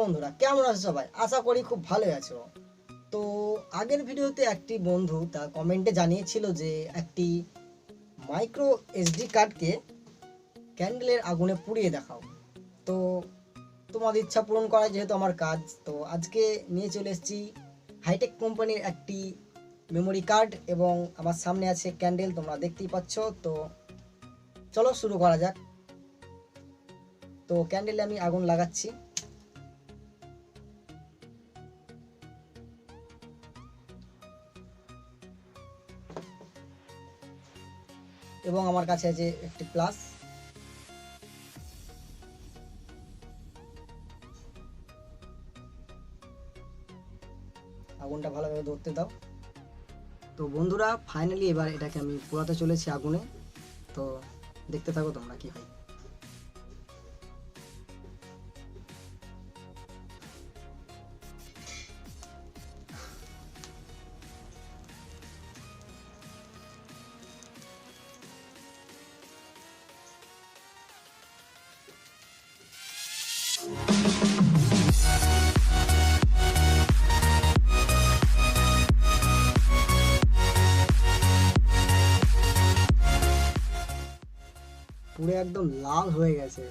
বন্ধুরা কেমন আছো সবাই? আশা করি খুব ভালোই আছো। তো আগের ভিডিওতে একটি বন্ধু তার কমেন্টে জানিয়েছিল যে একটি মাইক্রো এসডি কার্ডকে ক্যান্ডেলের আগুনে পুড়িয়ে দেখাও। তো তোমাদের ইচ্ছা পূরণ করা যেহেতু আমার কাজ, তো আজকে নিয়ে চলে এসেছি হাইটেক কোম্পানির একটি মেমোরি কার্ড এবং আমার সামনে আছে ক্যান্ডেল, তোমরা দেখতেই পাচ্ছ। তো চলো শুরু করা যাক। তো ক্যান্ডেলে আমি আগুন লাগাচ্ছি। এবং আমার কাছে আছে একটি প্লাস। আগুনটা ভালোভাবে ধরতে দাও। তো বন্ধুরা ফাইনালি এবার এটাকে আমি পোড়াতে চলেছি আগুনে। তো দেখতে থাকো তোমরা কি হয়। পুরো একদম লাল হয়ে গেছে।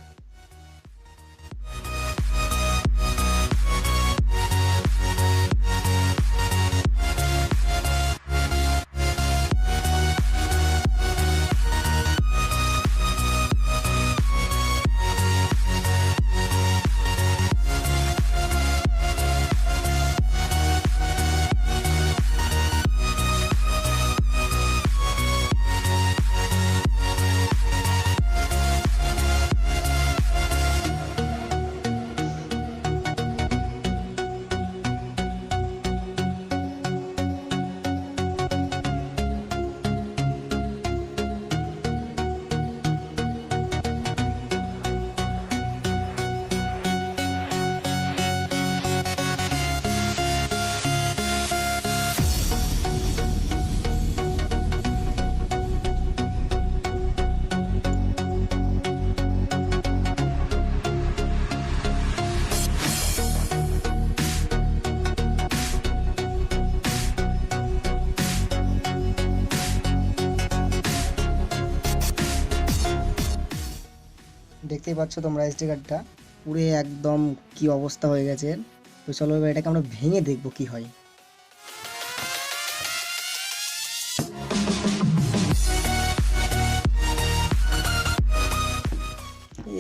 দেখতেই পাচ্ছ তোমরা এসডি কার্ডটা পুরো একদম কি অবস্থা হয়ে গেছে। তো চলো এবার এটাকে আমরা ভেঙে দেখবো কি হয়।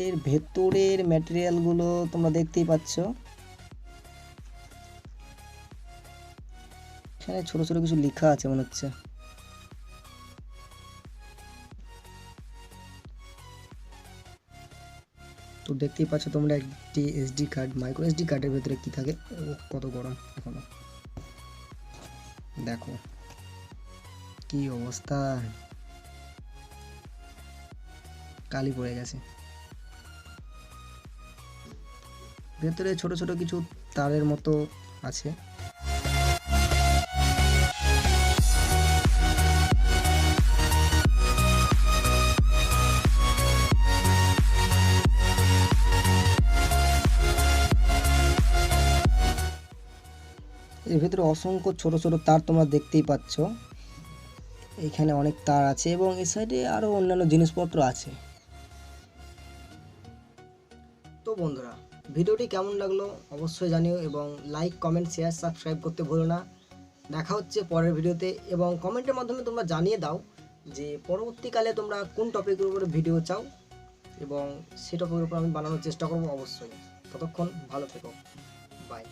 এর ভেতরের ম্যাটেরিয়ালগুলো তোমরা দেখতেই পাচ্ছ। এখানে ছোট ছোট কিছু লেখা আছে মনে হচ্ছে। তো দেখতেই পাচ্ছ তোমরা একটি এসডি কার্ড, মাইক্রো এসডি কার্ডের ভেতরে কি থাকে। কত গরম এখনো, দেখো কি অবস্থা, কালি পড়ে গেছে। ভেতরে ছোট ছোট কিছু তারের মতো আছে। এর ভিতরে অসংখ্য ছোট ছোট তার তোমরা দেখতেই পাচ্ছ। এখানে অনেক তার আছে এবং এই সাইডে আরো অন্যান্য জিনিসপত্র আছে। তো বন্ধুরা ভিডিওটি কেমন লাগলো অবশ্যই জানিও এবং লাইক, কমেন্ট, শেয়ার, সাবস্ক্রাইব করতে ভুলো না। দেখা হচ্ছে পরের ভিডিওতে এবং কমেন্টের মাধ্যমে তোমরা জানিয়ে দাও যে পরবর্তীকালে তোমরা কোন টপিকের উপরে ভিডিও চাও এবং সেই টপিকের উপর আমি বানানোর চেষ্টা করবো অবশ্যই। ততক্ষণ ভালো থেকো, বাই।